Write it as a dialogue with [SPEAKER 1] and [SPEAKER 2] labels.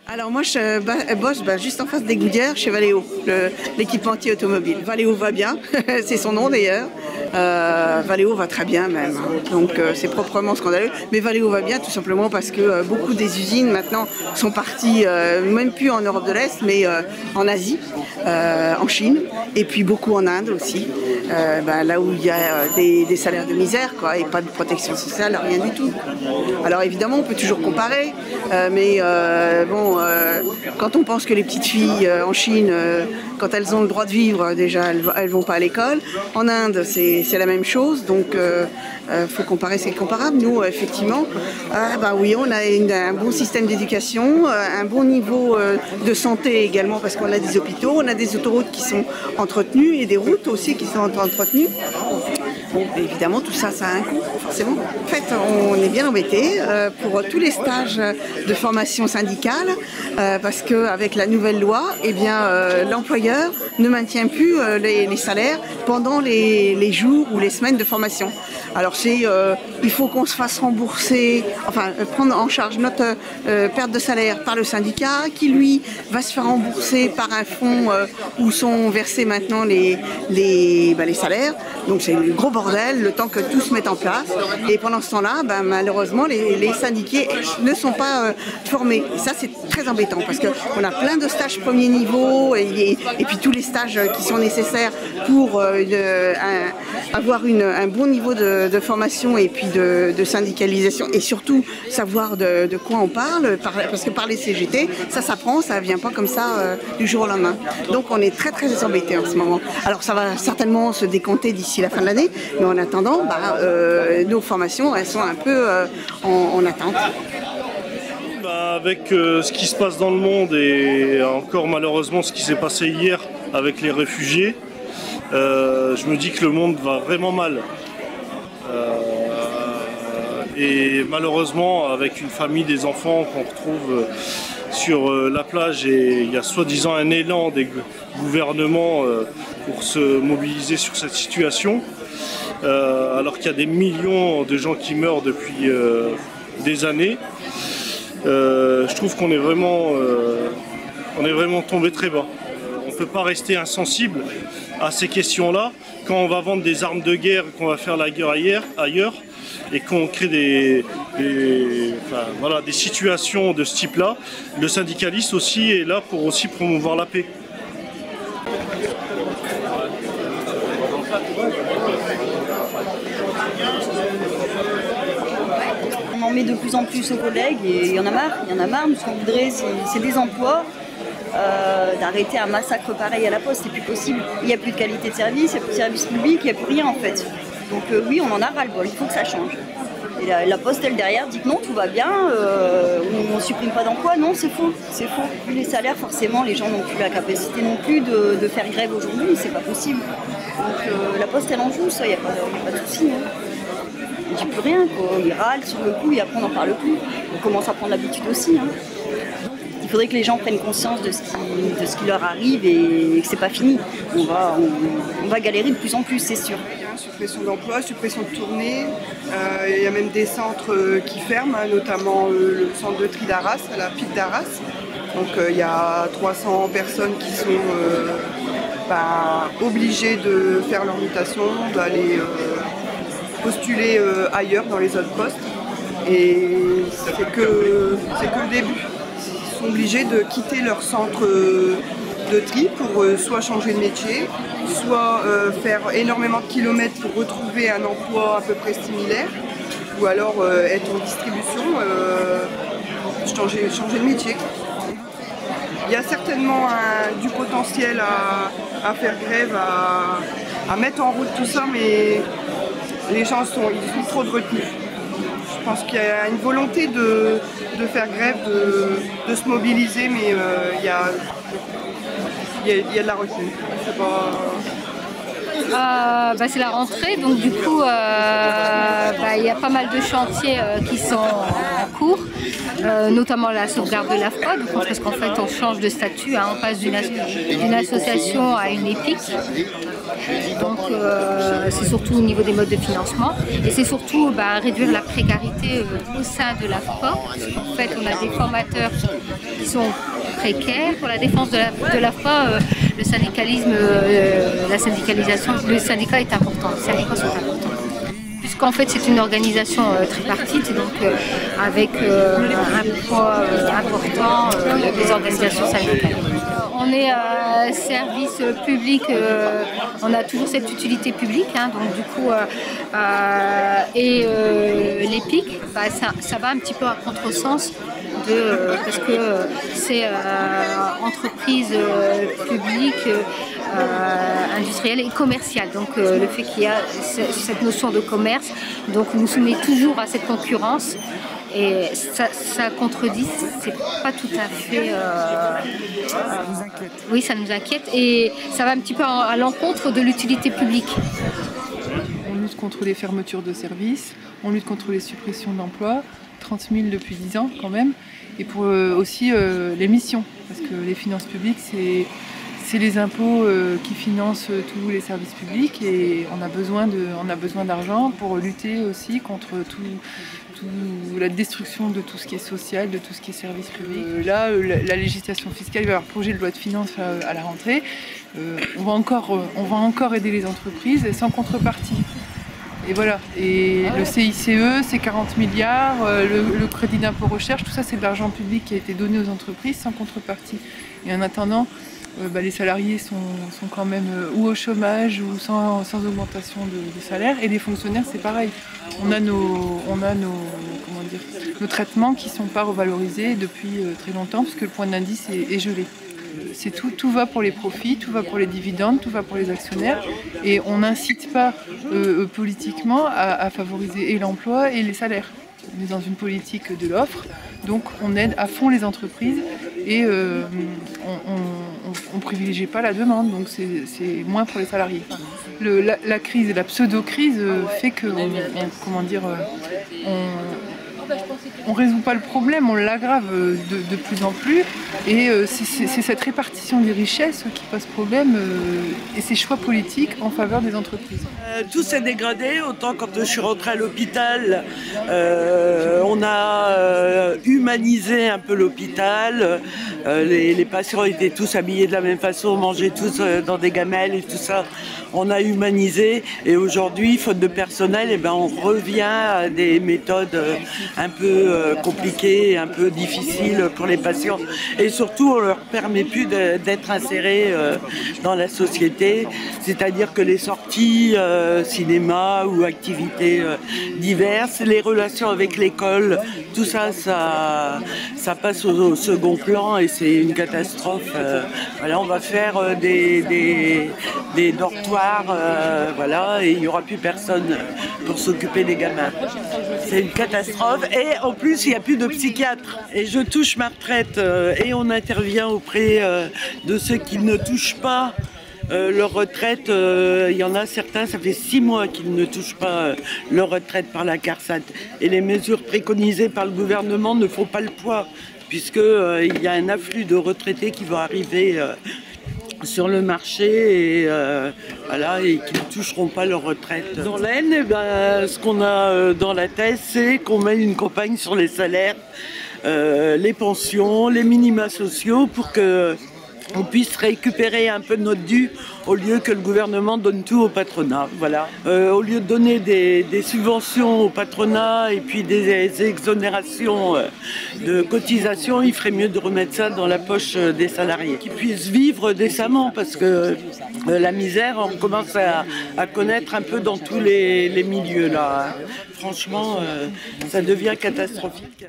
[SPEAKER 1] Alors moi je bosse juste en face des Goodyear chez Valeo, l'équipementier automobile. Valeo va bien, c'est son nom d'ailleurs. Valeo va très bien même, donc c'est proprement scandaleux. Mais Valeo va bien tout simplement parce que beaucoup des usines maintenant sont parties, même plus en Europe de l'Est, mais en Asie, en Chine, et puis beaucoup en Inde aussi. Là où il y a des salaires de misère, quoi, et pas de protection sociale, rien du tout. Alors évidemment on peut toujours comparer, mais quand on pense que les petites filles en Chine, quand elles ont le droit de vivre, déjà elles vont pas à l'école. En Inde c'est la même chose, donc faut comparer ce qui est comparable. Nous effectivement, oui, on a un bon système d'éducation, un bon niveau de santé également parce qu'on a des hôpitaux, on a des autoroutes qui sont entretenues et des routes aussi qui sont entretenues. Bon, évidemment, tout ça, ça a un coût, forcément. En fait, on est bien embêté pour tous les stages de formation syndicale parce qu'avec la nouvelle loi, l'employeur ne maintient plus les salaires pendant les jours ou les semaines de formation. Alors il faut qu'on se fasse rembourser, prendre en charge notre perte de salaire par le syndicat qui, lui, va se faire rembourser par un fonds où sont versés maintenant les salaires. Donc c'est un gros bordel, le temps que tout se mette en place. Et pendant ce temps-là, malheureusement, les syndiqués ne sont pas formés. Et ça, c'est très embêtant parce qu'on a plein de stages premier niveau et puis tous les stages qui sont nécessaires pour avoir un bon niveau de formation et puis de syndicalisation et surtout savoir de quoi on parle. Parce que parler CGT, ça s'apprend, ça ne vient pas comme ça du jour au lendemain. Donc on est très très embêtés en ce moment. Alors ça va certainement se décompter d'ici la fin de l'année, mais en attendant, nos formations, elles sont un peu en attente.
[SPEAKER 2] Avec ce qui se passe dans le monde et encore malheureusement ce qui s'est passé hier avec les réfugiés, je me dis que le monde va vraiment mal. Et malheureusement, avec une famille, des enfants qu'on retrouve sur la plage, et il y a soi-disant un élan des gouvernements pour se mobiliser sur cette situation, alors qu'il y a des millions de gens qui meurent depuis des années. Je trouve qu'on est vraiment tombé très bas. On ne peut pas rester insensible à ces questions-là quand on va vendre des armes de guerre, qu'on va faire la guerre ailleurs et qu'on crée des situations de ce type-là. Le syndicaliste aussi est là pour aussi promouvoir la paix.
[SPEAKER 3] On en met de plus en plus aux collègues et il y en a marre. Nous, ce qu'on voudrait, c'est des emplois, d'arrêter un massacre pareil à la Poste, c'est plus possible. Il n'y a plus de qualité de service, il n'y a plus de service public, il n'y a plus rien en fait. Donc oui, on en a ras-le-bol, il faut que ça change. Et la Poste, elle derrière, dit que non, tout va bien, on ne supprime pas d'emplois. Non, c'est faux, c'est faux. Vu les salaires, forcément, les gens n'ont plus la capacité non plus de faire grève aujourd'hui, c'est pas possible. Donc la Poste, elle en joue, ça, il n'y a pas de souci. Hein. Il ne dit plus rien, quoi. Il râle sur le coup et après on n'en parle plus. On commence à prendre l'habitude aussi. Hein. Il faudrait que les gens prennent conscience de ce qui leur arrive et que c'est pas fini. On va galérer de plus en plus, c'est sûr.
[SPEAKER 4] Suppression d'emplois, suppression de tournées. Il y a même des centres qui ferment, notamment le centre de tri d'Arras, à la PIC d'Arras. Donc il y a 300 personnes qui sont obligées de faire leur mutation, d'aller postuler ailleurs dans les autres postes. Et c'est que le début. Ils sont obligés de quitter leur centre de tri pour soit changer de métier, soit faire énormément de kilomètres pour retrouver un emploi à peu près similaire, ou alors être en distribution, changer de métier. Il y a certainement du potentiel à faire grève, à mettre en route tout ça, mais les gens ils ont trop de retenue. Je pense qu'il y a une volonté de faire grève, de se mobiliser, mais il y a de la retenue.
[SPEAKER 5] C'est la rentrée, donc du coup il y a pas mal de chantiers qui sont en cours, notamment la sauvegarde de l'AFPA, parce qu'en fait on change de statut, on passe d'une association à une EPIC. Donc c'est surtout au niveau des modes de financement et c'est surtout réduire la précarité au sein de l'AFPA. En fait, on a des formateurs qui sont précaires. Pour la défense de l'AFPA, le syndicalisme, la syndicalisation, le syndicat est important. Les syndicats sont importants. Puisqu'en fait c'est une organisation tripartite, donc avec un poids important des organisations syndicales. On est service public, on a toujours cette utilité publique, hein, donc du coup, l'EPIC, ça va un petit peu à contresens parce que c'est entreprise publique, industrielle et commerciale. Donc le fait qu'il y a cette notion de commerce, donc nous soumet toujours à cette concurrence. Et ça contredit, c'est pas tout à fait.
[SPEAKER 6] Ça nous inquiète.
[SPEAKER 5] Oui, ça nous inquiète et ça va un petit peu à l'encontre de l'utilité publique.
[SPEAKER 6] On lutte contre les fermetures de services, on lutte contre les suppressions d'emplois, 30 000 depuis 10 ans quand même, et pour aussi les missions, parce que les finances publiques, c'est les impôts qui financent tous les services publics et on a besoin d'argent pour lutter aussi contre la destruction de tout ce qui est social, de tout ce qui est service public. Là, la législation fiscale, il va y avoir projet de loi de finances à la rentrée. On va encore aider les entreprises sans contrepartie. Et voilà. Et le CICE, c'est 40 milliards, le crédit d'impôt recherche, tout ça c'est de l'argent public qui a été donné aux entreprises sans contrepartie. Et en attendant, les salariés sont quand même ou au chômage ou sans augmentation de salaire, et les fonctionnaires c'est pareil. On a nos traitements qui ne sont pas revalorisés depuis très longtemps parce que le point d'indice est gelé. C'est tout va pour les profits, tout va pour les dividendes, tout va pour les actionnaire et on n'incite pas politiquement à favoriser et l'emploi et les salaires. On est dans une politique de l'offre, donc on aide à fond les entreprises et on ne privilégie pas la demande, donc c'est moins pour les salariés. La crise, la pseudo-crise fait qu'on on résout pas le problème, on l'aggrave de plus en plus et c'est cette répartition des richesses qui pose problème et ces choix politiques en faveur des entreprises.
[SPEAKER 7] Tout s'est dégradé, autant quand je suis rentrée à l'hôpital, on a humanisé un peu l'hôpital, les patients étaient tous habillés de la même façon, mangeaient tous dans des gamelles et tout ça. On a humanisé et aujourd'hui, faute de personnel, on revient à des méthodes un peu compliquées, un peu difficiles pour les patients. Et surtout, on ne leur permet plus d'être insérés dans la société. C'est-à-dire que les sorties cinéma ou activités diverses, les relations avec l'école, tout ça, ça passe au second plan et c'est une catastrophe. Voilà, on va faire des dortoirs. Et il n'y aura plus personne pour s'occuper des gamins. C'est une catastrophe et en plus il n'y a plus de psychiatre. Et je touche ma retraite et on intervient auprès de ceux qui ne touchent pas leur retraite. Il y en a certains, ça fait 6 mois qu'ils ne touchent pas leur retraite par la CARSAT. Et les mesures préconisées par le gouvernement ne font pas le poids puisqu'il y a un afflux de retraités qui va arriver sur le marché et qui ne toucheront pas leur retraite. Dans l'Aisne, ce qu'on a dans la thèse, c'est qu'on mène une campagne sur les salaires, les pensions, les minima sociaux pour qu'on puisse récupérer un peu de notre dû au lieu que le gouvernement donne tout au patronat. Voilà. Au lieu de donner des subventions au patronat et puis des exonérations de cotisations, il ferait mieux de remettre ça dans la poche des salariés, qui puissent vivre décemment parce que la misère, on commence à connaître un peu dans tous les milieux là. Franchement, ça devient catastrophique.